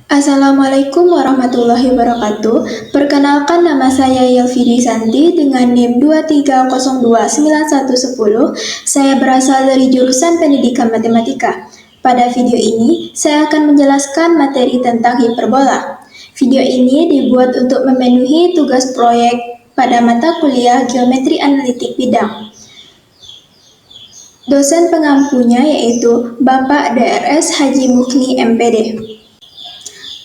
Assalamualaikum warahmatullahi wabarakatuh. Perkenalkan, nama saya Yelvidi Santi dengan NIM 23029110. Saya berasal dari jurusan Pendidikan Matematika. Pada video ini, saya akan menjelaskan materi tentang hiperbola. Video ini dibuat untuk memenuhi tugas proyek pada mata kuliah Geometri Analitik Bidang. Dosen pengampunya yaitu Bapak DRS Haji Mukni MPD.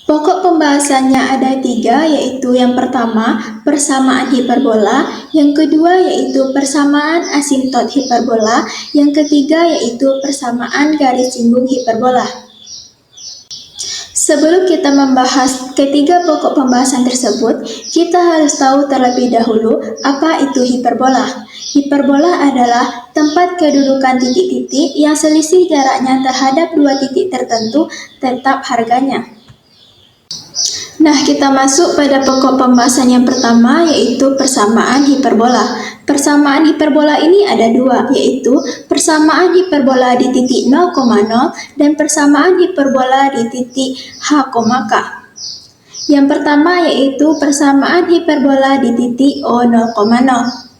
Pokok pembahasannya ada 3, yaitu yang pertama, persamaan hiperbola, yang kedua yaitu persamaan asimtot hiperbola, yang ketiga yaitu persamaan garis singgung hiperbola. Sebelum kita membahas ketiga pokok pembahasan tersebut, kita harus tahu terlebih dahulu apa itu hiperbola. Hiperbola adalah tempat kedudukan titik-titik yang selisih jaraknya terhadap dua titik tertentu tetap harganya. Nah, kita masuk pada pokok pembahasan yang pertama, yaitu persamaan hiperbola. Persamaan hiperbola ini ada 2, yaitu persamaan hiperbola di titik 0,0 dan persamaan hiperbola di titik h,k. Yang pertama yaitu persamaan hiperbola di titik O0,0.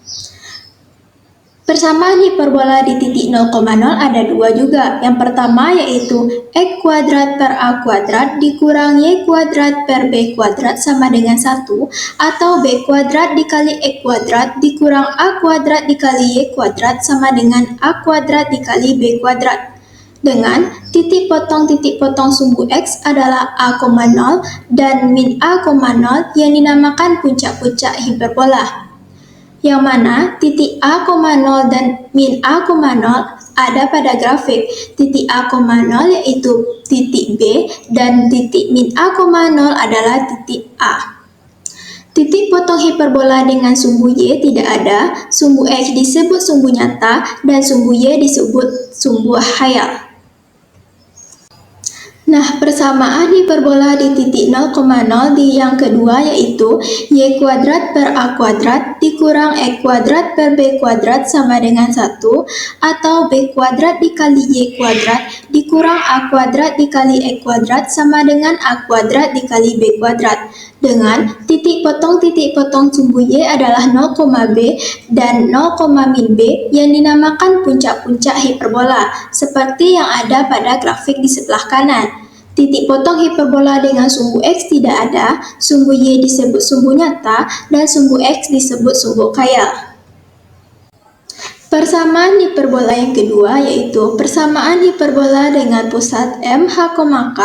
Persamaan hiperbola di titik 0,0 ada 2 juga. Yang pertama yaitu X kuadrat per A kuadrat dikurang Y kuadrat per B kuadrat sama dengan 1, atau B kuadrat dikali X kuadrat dikurang A kuadrat dikali Y kuadrat sama dengan A kuadrat dikali B kuadrat. Dengan titik potong sumbu X adalah A,0 dan min A,0 yang dinamakan puncak-puncak hiperbola, yang mana titik A,0 dan min A,0 ada pada grafik. Titik A,0 yaitu titik B dan titik min A,0 adalah titik A. Titik potong hiperbola dengan sumbu Y tidak ada, sumbu X disebut sumbu nyata, dan sumbu Y disebut sumbu khayal. Nah, persamaan hiperbola di titik 0,0 di yang kedua yaitu Y kuadrat per A kuadrat dikurang X kuadrat per B kuadrat sama dengan 1, atau B kuadrat dikali Y kuadrat dikurang A kuadrat dikali X kuadrat sama dengan A kuadrat dikali B kuadrat. Dengan titik potong sumbu Y adalah 0, B dan 0, min B yang dinamakan puncak-puncak hiperbola, seperti yang ada pada grafik di sebelah kanan. Titik potong hiperbola dengan sumbu X tidak ada, sumbu Y disebut sumbu nyata, dan sumbu X disebut sumbu khayal. Persamaan hiperbola yang kedua yaitu persamaan hiperbola dengan pusat M, H, K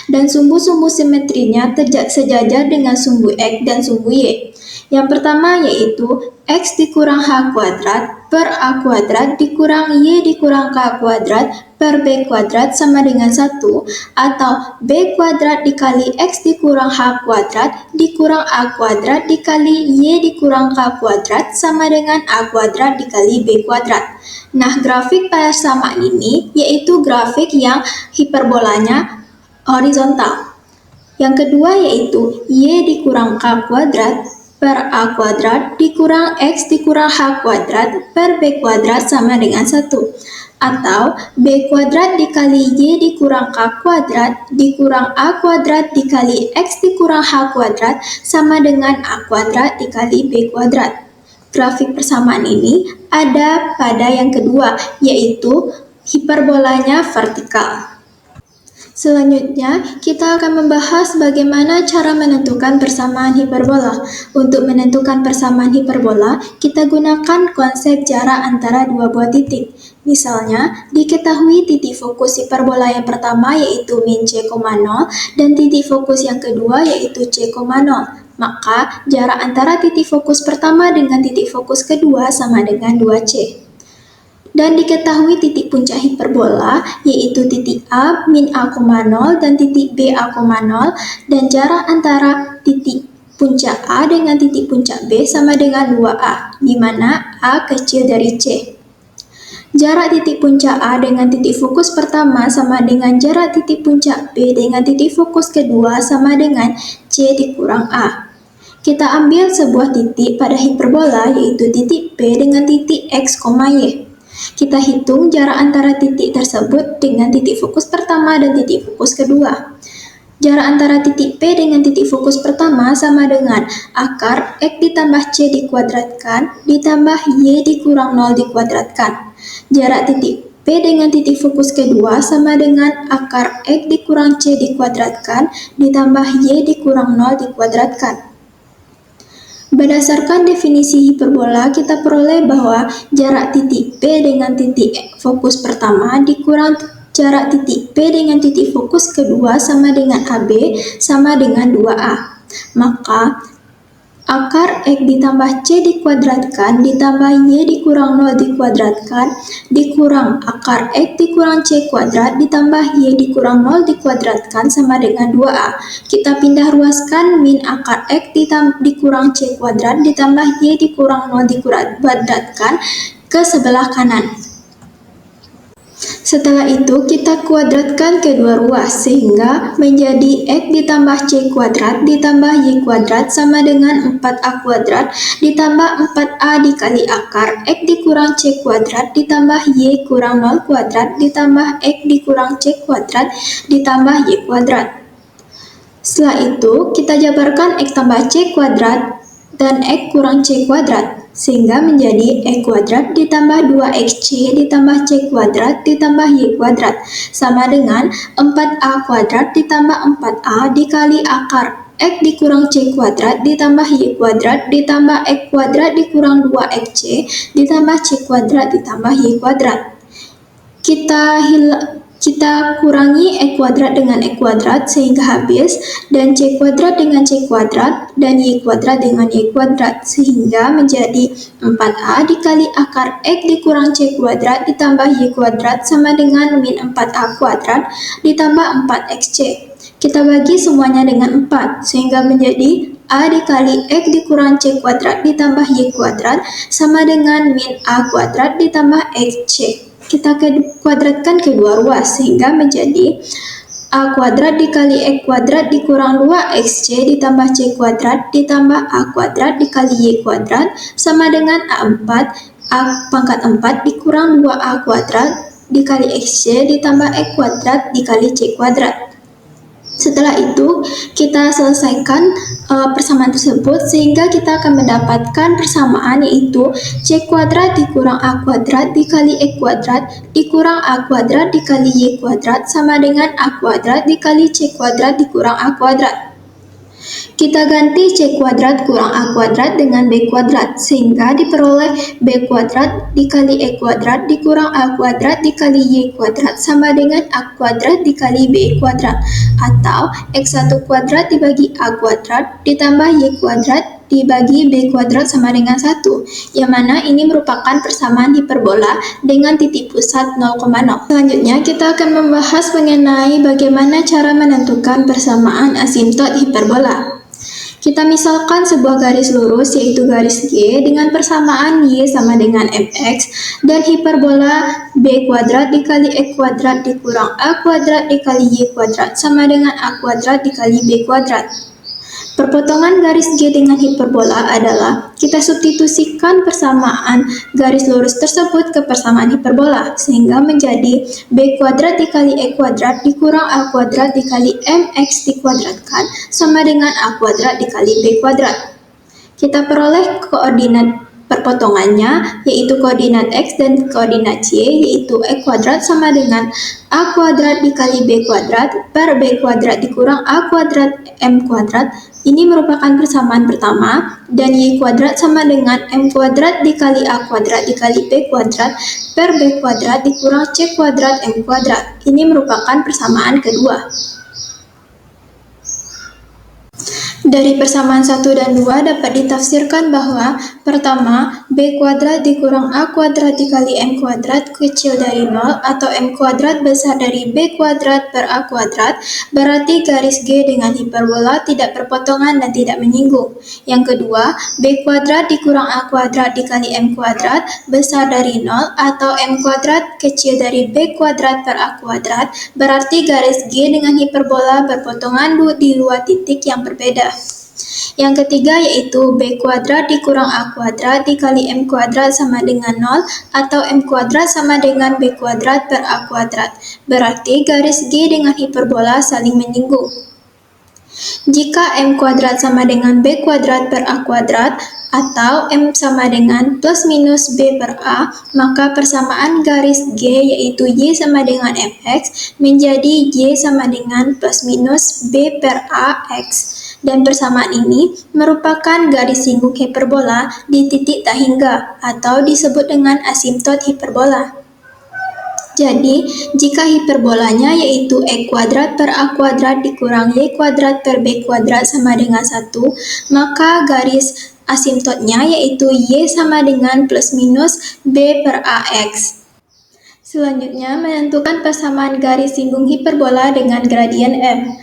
dan sumbu-sumbu simetrinya sejajar dengan sumbu X dan sumbu Y. Yang pertama yaitu X dikurang H kuadrat per A kuadrat dikurang Y dikurang K kuadrat per B kuadrat sama dengan 1, atau B kuadrat dikali X dikurang H kuadrat dikurang A kuadrat dikali Y dikurang K kuadrat sama dengan A kuadrat dikali B kuadrat. Nah, grafik persamaan ini yaitu grafik yang hiperbolanya horizontal. Yang kedua yaitu Y dikurang K kuadrat per A kuadrat dikurang X dikurang H kuadrat per B kuadrat sama dengan 1, atau B kuadrat dikali Y dikurang K kuadrat dikurang A kuadrat dikali X dikurang H kuadrat sama dengan A kuadrat dikali B kuadrat. Grafik persamaan ini ada pada yang kedua, yaitu hiperbolanya vertikal. Selanjutnya, kita akan membahas bagaimana cara menentukan persamaan hiperbola. Untuk menentukan persamaan hiperbola, kita gunakan konsep jarak antara dua buah titik. Misalnya, diketahui titik fokus hiperbola yang pertama yaitu min C,0 dan titik fokus yang kedua yaitu C,0. Maka, jarak antara titik fokus pertama dengan titik fokus kedua sama dengan 2C. Dan diketahui titik puncak hiperbola yaitu titik A min A,0 dan titik B A,0 dan jarak antara titik puncak A dengan titik puncak B sama dengan 2A, di mana A kecil dari C. Jarak titik puncak A dengan titik fokus pertama sama dengan jarak titik puncak B dengan titik fokus kedua sama dengan C dikurang A. Kita ambil sebuah titik pada hiperbola yaitu titik P dengan titik X, Y. Kita hitung jarak antara titik tersebut dengan titik fokus pertama dan titik fokus kedua. Jarak antara titik P dengan titik fokus pertama sama dengan akar X ditambah C dikuadratkan ditambah Y dikurang 0 dikuadratkan. Jarak titik P dengan titik fokus kedua sama dengan akar X dikurang C dikuadratkan ditambah Y dikurang 0 dikuadratkan. Berdasarkan definisi hiperbola, kita peroleh bahwa jarak titik P dengan titik fokus pertama dikurang jarak titik P dengan titik fokus kedua sama dengan AB sama dengan 2A. Maka akar X ditambah C dikuadratkan ditambah Y dikurang 0 dikuadratkan dikurang akar X dikurang C kuadrat ditambah Y dikurang 0 dikuadratkan sama dengan 2A. Kita pindah ruaskan min akar X dikurang C kuadrat ditambah Y dikurang 0 dikuadratkan ke sebelah kanan. Setelah itu, kita kuadratkan kedua ruas, sehingga menjadi X ditambah C kuadrat ditambah Y kuadrat sama dengan 4A kuadrat ditambah 4A dikali akar X dikurang C kuadrat ditambah Y kurang 0 kuadrat ditambah X dikurang C kuadrat ditambah Y kuadrat. Setelah itu, kita jabarkan X tambah C kuadrat dan X kurang C kuadrat, sehingga menjadi X kuadrat ditambah 2XC ditambah C kuadrat ditambah Y kuadrat sama dengan 4A kuadrat ditambah 4A dikali akar X dikurang C kuadrat ditambah Y kuadrat ditambah X kuadrat dikurang 2XC ditambah C kuadrat ditambah Y kuadrat. Kita kurangi X kuadrat dengan X kuadrat sehingga habis, dan C kuadrat dengan C kuadrat, dan Y kuadrat dengan Y kuadrat, sehingga menjadi 4A dikali akar X dikurang C kuadrat ditambah Y kuadrat sama dengan min 4A kuadrat ditambah 4XC. Kita bagi semuanya dengan 4, sehingga menjadi A dikali X dikurang C kuadrat ditambah Y kuadrat sama dengan min A kuadrat ditambah XC. Kita kuadratkan kedua ruas, sehingga menjadi A kuadrat dikali X kuadrat dikurang 2XC ditambah C kuadrat ditambah A kuadrat dikali Y kuadrat sama dengan A4, A pangkat 4 dikurang 2A kuadrat dikali XC ditambah X kuadrat dikali C kuadrat. Setelah itu, kita selesaikan persamaan tersebut, sehingga kita akan mendapatkan persamaan, yaitu C kuadrat dikurang A kuadrat dikali X kuadrat dikurang A kuadrat dikali Y kuadrat sama dengan A kuadrat dikali C kuadrat dikurang A kuadrat. Kita ganti C kuadrat kurang A kuadrat dengan B kuadrat, sehingga diperoleh B kuadrat dikali E kuadrat dikurang A kuadrat dikali Y kuadrat sama dengan A kuadrat dikali B kuadrat, atau X1 kuadrat dibagi A kuadrat ditambah Y kuadrat dibagi B kuadrat sama dengan 1, yang mana ini merupakan persamaan hiperbola dengan titik pusat 0,0. Selanjutnya, kita akan membahas mengenai bagaimana cara menentukan persamaan asimtot hiperbola. Kita misalkan sebuah garis lurus, yaitu garis G dengan persamaan Y sama dengan mx, dan hiperbola B kuadrat dikali X kuadrat dikurang A kuadrat dikali Y kuadrat sama dengan A kuadrat dikali B kuadrat. Perpotongan garis G dengan hiperbola adalah kita substitusikan persamaan garis lurus tersebut ke persamaan hiperbola, sehingga menjadi B kuadrat dikali E kuadrat dikurang A kuadrat dikali mx dikuadratkan sama dengan A kuadrat dikali B kuadrat. Kita peroleh koordinat perpotongannya, yaitu koordinat X dan koordinat Y, yaitu X kuadrat sama dengan A kuadrat dikali B kuadrat per B kuadrat dikurang A kuadrat M kuadrat. Ini merupakan persamaan pertama, dan Y kuadrat sama dengan M kuadrat dikali A kuadrat dikali B kuadrat per B kuadrat dikurang C kuadrat M kuadrat. Ini merupakan persamaan kedua. Dari persamaan 1 dan 2 dapat ditafsirkan bahwa pertama, B kuadrat dikurang A kuadrat dikali M kuadrat kecil dari 0 atau M kuadrat besar dari B kuadrat per A kuadrat, berarti garis G dengan hiperbola tidak berpotongan dan tidak menyinggung. Yang kedua, B kuadrat dikurang A kuadrat dikali M kuadrat besar dari 0 atau M kuadrat kecil dari B kuadrat per A kuadrat, berarti garis G dengan hiperbola berpotongan di dua titik yang berbeda. Yang ketiga yaitu B kuadrat dikurang A kuadrat dikali M kuadrat sama dengan 0 atau M kuadrat sama dengan B kuadrat per A kuadrat. Berarti garis G dengan hiperbola saling menyinggung. Jika M kuadrat sama dengan B kuadrat per A kuadrat, atau M sama dengan plus minus B per A, maka persamaan garis G yaitu Y sama dengan MX menjadi Y sama dengan plus minus B per A X. Dan persamaan ini merupakan garis singgung hiperbola di titik tak hingga atau disebut dengan asimtot hiperbola. Jadi, jika hiperbolanya yaitu E kuadrat per A kuadrat dikurang Y kuadrat per B kuadrat sama dengan 1, maka garis asimtotnya yaitu Y sama dengan plus minus B per AX. Selanjutnya, menentukan persamaan garis singgung hiperbola dengan gradien M.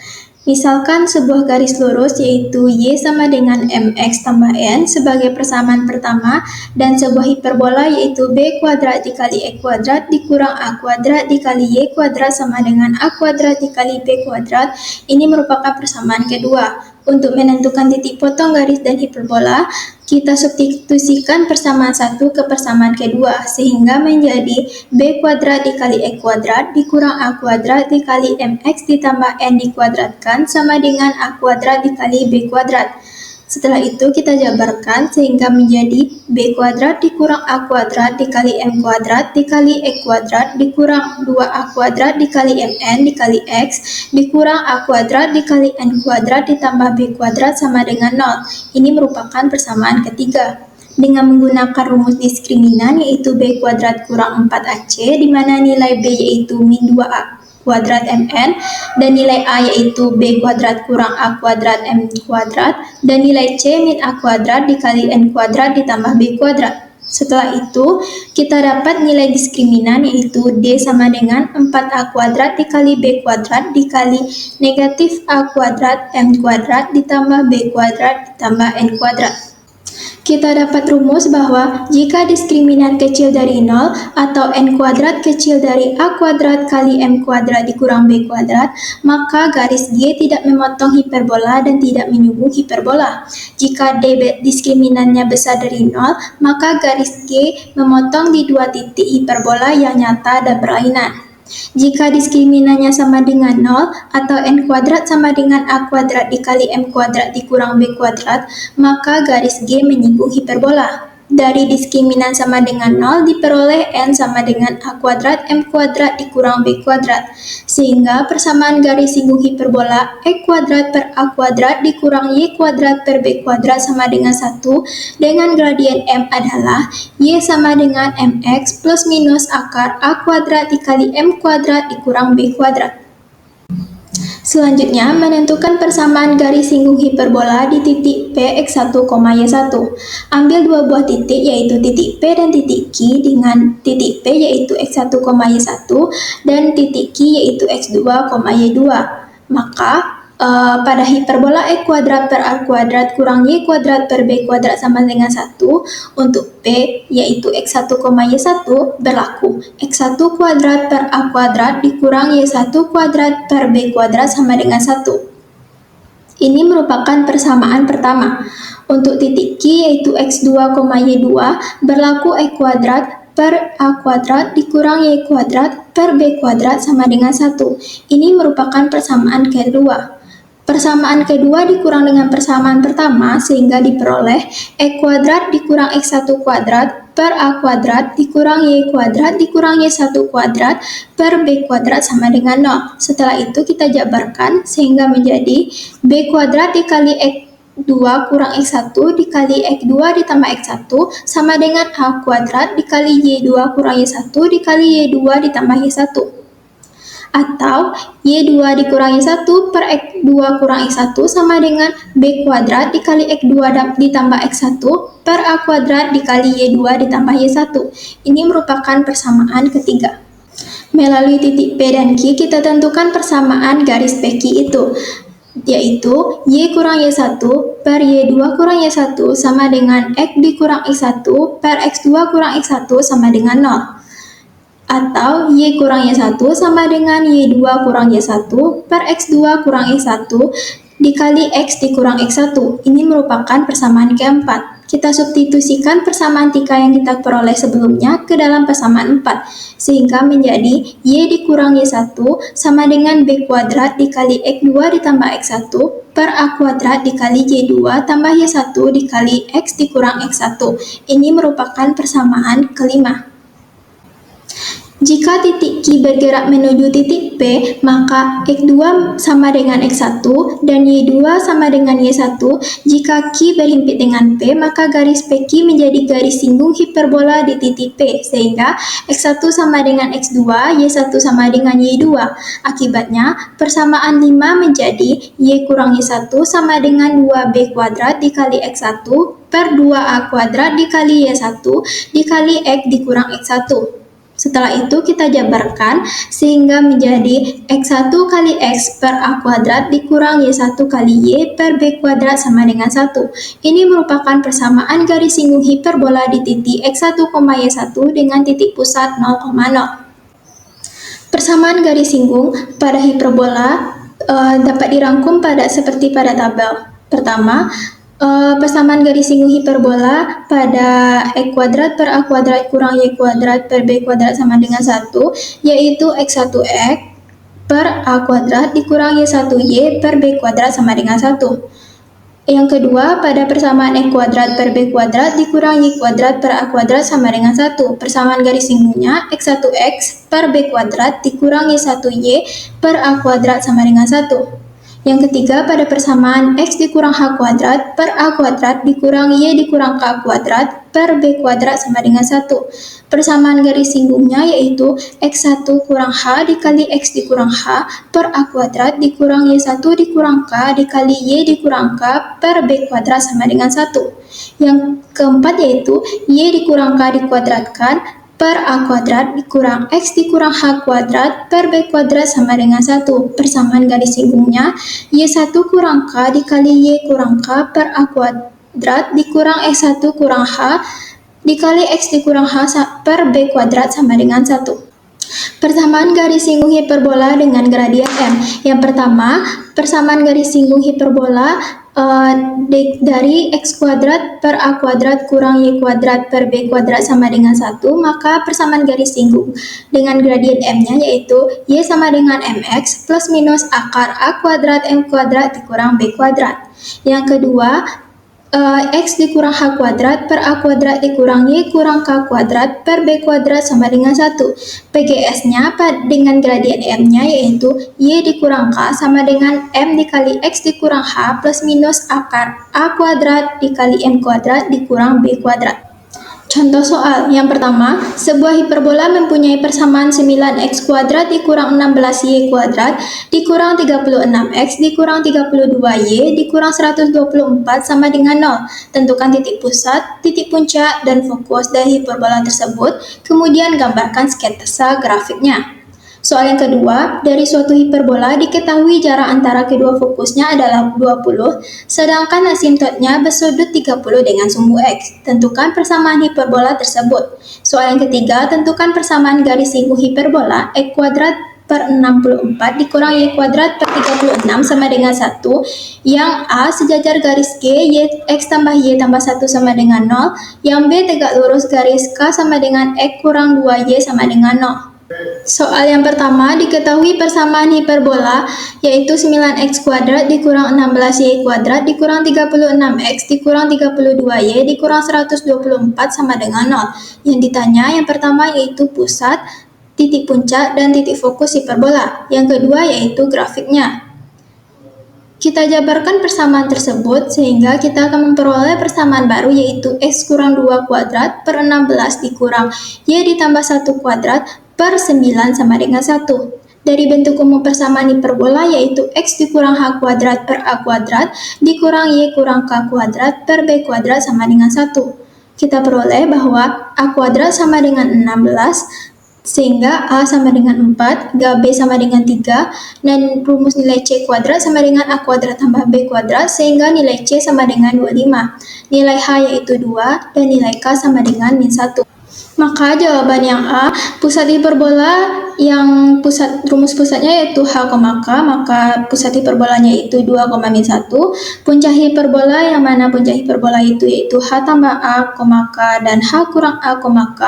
Misalkan sebuah garis lurus yaitu Y sama dengan MX tambah N sebagai persamaan pertama dan sebuah hiperbola yaitu B kuadrat dikali E kuadrat dikurang A kuadrat dikali Y kuadrat sama dengan A kuadrat dikali B kuadrat, ini merupakan persamaan kedua. Untuk menentukan titik potong garis dan hiperbola, kita substitusikan persamaan satu ke persamaan kedua, sehingga menjadi B kuadrat dikali E kuadrat dikurang A kuadrat dikali MX ditambah N dikuadratkan sama dengan A kuadrat dikali B kuadrat. Setelah itu kita jabarkan sehingga menjadi B kuadrat dikurang A kuadrat dikali M kuadrat dikali E kuadrat dikurang 2A kuadrat dikali MN dikali X dikurang A kuadrat dikali N kuadrat ditambah B kuadrat sama dengan 0. Ini merupakan persamaan ketiga. Dengan menggunakan rumus diskriminan yaitu B kuadrat kurang 4AC di mana nilai B yaitu min 2A kuadrat MN dan nilai A yaitu B kuadrat kurang A kuadrat M kuadrat dan nilai C min A kuadrat dikali N kuadrat ditambah B kuadrat. Setelah itu, kita dapat nilai diskriminan yaitu D sama dengan 4A kuadrat dikali B kuadrat dikali negatif A kuadrat M kuadrat ditambah B kuadrat ditambah N kuadrat. Kita dapat rumus bahwa jika diskriminan kecil dari 0 atau N kuadrat kecil dari A kuadrat kali M kuadrat dikurang B kuadrat, maka garis G tidak memotong hiperbola dan tidak menyunggung hiperbola. Jika D diskriminannya besar dari 0, maka garis G memotong di dua titik hiperbola yang nyata dan berlainan. Jika diskriminannya sama dengan 0 atau N kuadrat sama dengan A kuadrat dikali M kuadrat dikurang B kuadrat, maka garis G menyinggung hiperbola. Dari diskriminan sama dengan 0 diperoleh N sama dengan A kuadrat M kuadrat dikurang B kuadrat. Sehingga persamaan garis singgung hiperbola E kuadrat per A kuadrat dikurang Y kuadrat per B kuadrat sama dengan 1 dengan gradien M adalah Y sama dengan MX plus minus akar A kuadrat dikali M kuadrat dikurang B kuadrat. Selanjutnya, menentukan persamaan garis singgung hiperbola di titik P X1, Y1. Ambil dua buah titik yaitu titik P dan titik Q dengan titik P yaitu X1, Y1 dan titik Q yaitu X2, Y2. Maka pada hiperbola E kuadrat per A kuadrat kurang Y kuadrat per B kuadrat sama dengan 1, untuk P yaitu X1, Y1 berlaku X1 kuadrat per A kuadrat dikurang Y1 kuadrat per B kuadrat sama dengan 1. Ini merupakan persamaan pertama. Untuk titik Q yaitu X2, Y2 berlaku E kuadrat per A kuadrat dikurang Y kuadrat per B kuadrat sama dengan 1. Ini merupakan persamaan kedua. Persamaan kedua dikurang dengan persamaan pertama sehingga diperoleh E kuadrat dikurang X1 kuadrat per A kuadrat dikurang Y kuadrat dikurang Y1 kuadrat per B kuadrat sama dengan 0. Setelah itu kita jabarkan sehingga menjadi B kuadrat dikali X2 kurang X1 dikali X2 ditambah X1 sama dengan A kuadrat dikali Y2 kurang Y1 dikali Y2 ditambah Y1. Atau Y2 dikurang Y1 per X2 kurang X1 sama dengan B kuadrat dikali X2 ditambah X1 per A kuadrat dikali Y2 ditambah Y1. Ini merupakan persamaan ketiga. Melalui titik P dan Q kita tentukan persamaan garis PQ itu, yaitu Y kurang Y1 per Y2 kurang Y1 sama dengan X dikurang X1 per X2 kurang X1 sama dengan 0. Atau Y kurang Y1 sama dengan Y2 kurang Y1 per X2 kurang X1 dikali X dikurang X1. Ini merupakan persamaan keempat. Kita substitusikan persamaan tika yang kita peroleh sebelumnya ke dalam persamaan 4, sehingga menjadi Y dikurang Y1 sama dengan B kuadrat dikali X2 ditambah X1 per A kuadrat dikali Y2 tambah Y1 dikali X dikurang X1. Ini merupakan persamaan kelima. Jika titik Q bergerak menuju titik P, maka X2 sama dengan X1 dan Y2 sama dengan Y1. Jika Q berhimpit dengan P, maka garis PQ menjadi garis singgung hiperbola di titik P, sehingga X1 sama dengan X2, Y1 sama dengan Y2. Akibatnya, persamaan 5 menjadi Y kurang Y1 sama dengan 2B kuadrat dikali X1 per 2A kuadrat dikali Y1 dikali X dikurang X1. Setelah itu kita jabarkan sehingga menjadi X1 kali X per A kuadrat dikurang Y1 kali Y per B kuadrat sama dengan 1. Ini merupakan persamaan garis singgung hiperbola di titik X1, Y1 dengan titik pusat 0,0. Persamaan garis singgung pada hiperbola dapat dirangkum seperti pada tabel. Pertama, persamaan garis singgung hiperbola pada X kuadrat per A kuadrat kurang Y kuadrat per B kuadrat sama dengan 1, yaitu X1X per A kuadrat dikurang Y1Y per B kuadrat sama dengan 1. Yang kedua, pada persamaan X kuadrat per B kuadrat dikurang Y kuadrat per A kuadrat sama dengan 1. Persamaan garis singgungnya X1X per B kuadrat dikurang Y1Y per A kuadrat sama dengan 1. Yang ketiga, pada persamaan X dikurang H kuadrat per A kuadrat dikurang Y dikurang K kuadrat per B kuadrat sama dengan 1. Persamaan garis singgungnya yaitu X1 kurang H dikali X dikurang H per A kuadrat dikurang Y1 dikurang K dikali Y dikurang K per B kuadrat sama dengan 1. Yang keempat yaitu Y dikurang K dikuadratkan per A kuadrat dikurang X dikurang H kuadrat per B kuadrat sama dengan 1. Persamaan garis singgungnya Y1 kurang K dikali Y kurang K per A kuadrat dikurang X1 kurang H dikali X dikurang H per B kuadrat sama dengan 1. Persamaan garis singgung hiperbola dengan gradien M. Yang pertama, persamaan garis singgung hiperbola dari X kuadrat per A kuadrat kurang Y kuadrat per B kuadrat sama dengan 1, maka persamaan garis singgung dengan gradien M-nya yaitu Y sama dengan MX plus minus akar A kuadrat M kuadrat dikurang B kuadrat. Yang kedua, X dikurang H kuadrat per A kuadrat dikurang Y kurang K kuadrat per B kuadrat sama dengan 1. PGS-nya dengan gradien M-nya yaitu Y dikurang K sama dengan M dikali X dikurang H plus minus akar A kuadrat dikali M kuadrat dikurang B kuadrat. Contoh soal yang pertama, sebuah hiperbola mempunyai persamaan 9x kuadrat dikurang 16y kuadrat dikurang 36x dikurang 32y dikurang 124 sama dengan 0. Tentukan titik pusat, titik puncak, dan fokus dari hiperbola tersebut, kemudian gambarkan sketsa grafiknya. Soal yang kedua, dari suatu hiperbola diketahui jarak antara kedua fokusnya adalah 20, sedangkan asimptotnya bersudut 30 dengan sumbu X. Tentukan persamaan hiperbola tersebut. Soal yang ketiga, tentukan persamaan garis singgung hiperbola X kuadrat per 64 dikurang Y kuadrat per 36 sama dengan 1, yang A sejajar garis G, X tambah Y tambah 1 sama dengan 0, yang B tegak lurus garis K sama dengan X kurang 2Y sama dengan 0. Soal yang pertama, diketahui persamaan hiperbola yaitu 9x kuadrat dikurang 16y kuadrat dikurang 36x dikurang 32y dikurang 124 sama dengan 0. Yang ditanya yang pertama yaitu pusat, titik puncak, dan titik fokus hiperbola. Yang kedua yaitu grafiknya. Kita jabarkan persamaan tersebut sehingga kita akan memperoleh persamaan baru yaitu X kurang 2 kuadrat per 16 dikurang Y ditambah 1 kuadrat per 9 sama dengan 1. Dari bentuk umum persamaan hiperbola yaitu X dikurang H kuadrat per A kuadrat dikurang Y kurang K kuadrat per B kuadrat sama dengan 1. Kita peroleh bahwa A kuadrat sama dengan 16, sehingga A sama dengan 4, B sama dengan 3, dan rumus nilai C kuadrat sama dengan A kuadrat tambah B kuadrat, sehingga nilai C sama dengan 25. Nilai H yaitu 2, dan nilai K sama dengan min 1. Maka jawaban yang A, pusat hiperbola yang rumus pusatnya yaitu H, maka pusat hiperbolanya itu 2, min 1. Puncak hiperbola yang mana puncak hiperbola itu yaitu H tambah A, K, dan H kurang A, K.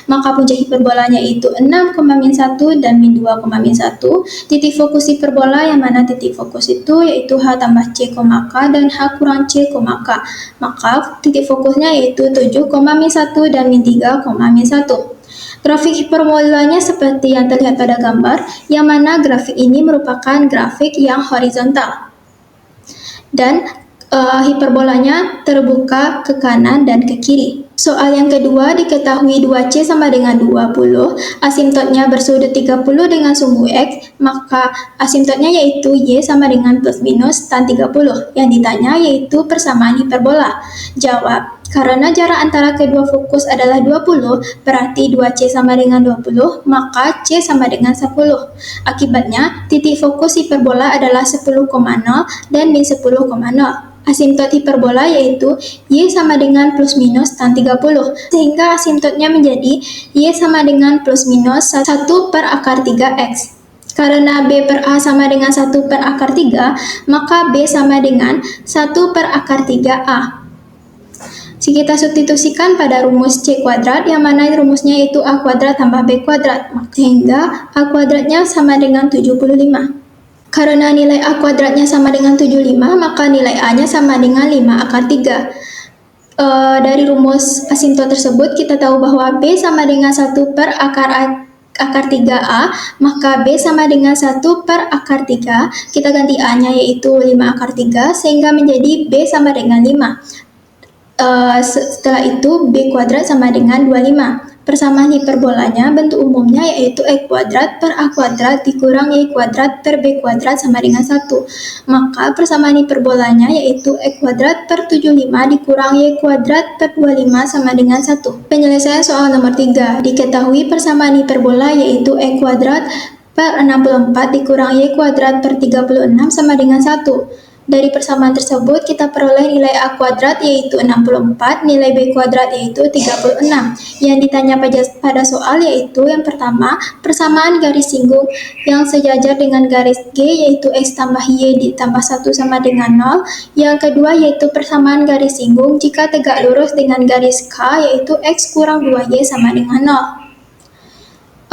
Maka puncak hiperbolanya itu 6, min 1 dan min 2, min 1. Titik fokus hiperbola yang mana titik fokus itu yaitu H tambah C, dan H kurang C, maka titik fokusnya yaitu 7, min 1 dan min 3, min 1. Grafik hiperbolanya seperti yang terlihat pada gambar, yang mana grafik ini merupakan grafik yang horizontal. Dan hiperbolanya terbuka ke kanan dan ke kiri. Soal yang kedua, diketahui 2C sama dengan 20, asimptotnya bersudut 30 dengan sumbu X, maka asimptotnya yaitu Y sama dengan plus minus tan 30. Yang ditanya yaitu persamaan hiperbola. Jawab, karena jarak antara kedua fokus adalah 20, berarti 2C sama dengan 20, maka C sama dengan 10. Akibatnya, titik fokus hiperbola adalah 10,0 dan min 10,0. Asimptot hiperbola yaitu Y sama dengan plus minus tan 30, sehingga asimptotnya menjadi Y sama dengan plus minus 1 per akar 3X. Karena B per A sama dengan 1 per akar 3, maka B sama dengan 1 per akar 3A. Jika kita substitusikan pada rumus C kuadrat, yang mana rumusnya itu A kuadrat tambah B kuadrat, sehingga A kuadratnya sama dengan 75. Karena nilai A kuadratnya sama dengan 75, maka nilai A-nya sama dengan 5 akar 3. Dari rumus asimptot tersebut, kita tahu bahwa B sama dengan 1 per akar 3A, maka B sama dengan 1 per akar 3. Kita ganti A-nya yaitu 5 akar 3, sehingga menjadi B sama dengan 5. Setelah itu B kuadrat sama dengan 25. Persamaan hiperbolanya bentuk umumnya yaitu E kuadrat per A kuadrat dikurang Y kuadrat per B kuadrat sama dengan 1. Maka persamaan hiperbolanya yaitu E kuadrat per 75 dikurang Y kuadrat per 25 sama dengan 1. Penyelesaian soal nomor 3. Diketahui persamaan hiperbola yaitu E kuadrat per 64 dikurang Y kuadrat per 36 sama dengan 1. Dari persamaan tersebut, kita peroleh nilai A kuadrat yaitu 64, nilai B kuadrat yaitu 36. Yang ditanya pada soal yaitu yang pertama, persamaan garis singgung yang sejajar dengan garis G yaitu X tambah Y ditambah 1 sama dengan 0. Yang kedua yaitu persamaan garis singgung jika tegak lurus dengan garis K yaitu X kurang 2Y sama dengan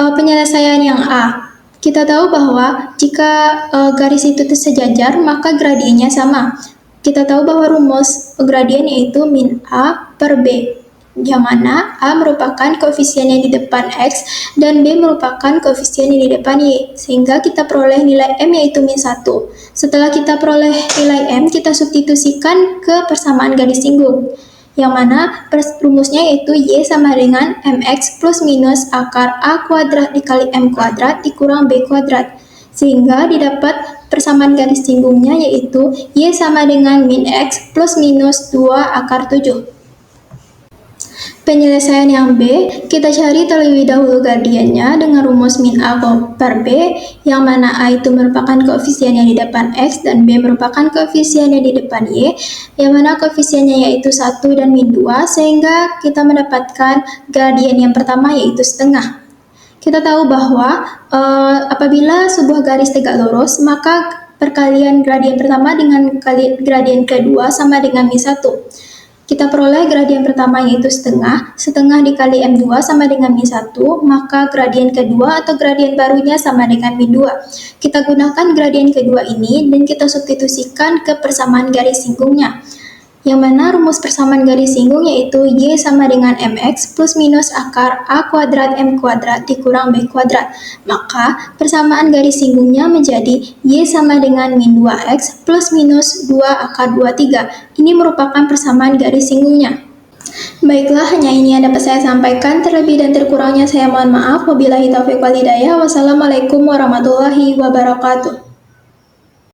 0. Penyelesaian yang A. Kita tahu bahwa jika garis itu tersejajar, maka gradiennya sama. Kita tahu bahwa rumus gradien yaitu min A per B, yang mana A merupakan koefisien yang di depan X dan B merupakan koefisien yang di depan Y, sehingga kita peroleh nilai M yaitu min 1. Setelah kita peroleh nilai M, kita substitusikan ke persamaan garis singgung, yang mana rumusnya yaitu Y sama dengan MX plus minus akar A kuadrat dikali M kuadrat dikurang B kuadrat. Sehingga didapat persamaan garis singgungnya yaitu Y sama dengan min X plus minus 2 akar 7. Penyelesaian yang B, kita cari terlebih dahulu gradiennya dengan rumus min A per B, yang mana A itu merupakan koefisien yang di depan X dan B merupakan koefisien yang di depan Y, yang mana koefisiennya yaitu 1 dan min 2, sehingga kita mendapatkan gradien yang pertama yaitu setengah. Kita tahu bahwa apabila sebuah garis tegak lurus, maka perkalian gradien pertama dengan gradien kedua sama dengan min 1. Kita peroleh gradien pertama yaitu setengah dikali M2 sama dengan min 1, maka gradien kedua atau gradien barunya sama dengan min 2. Kita gunakan gradien kedua ini dan kita substitusikan ke persamaan garis singgungnya, yang mana rumus persamaan garis singgung yaitu Y sama dengan MX plus minus akar A kuadrat M kuadrat dikurang B kuadrat. Maka persamaan garis singgungnya menjadi Y sama dengan min 2X plus minus 2 akar 23. Ini merupakan persamaan garis singgungnya. Baiklah, hanya ini yang dapat saya sampaikan. Terlebih dan terkurangnya saya mohon maaf. Wabillahi taufiq wal hidayah. Wassalamualaikum warahmatullahi wabarakatuh.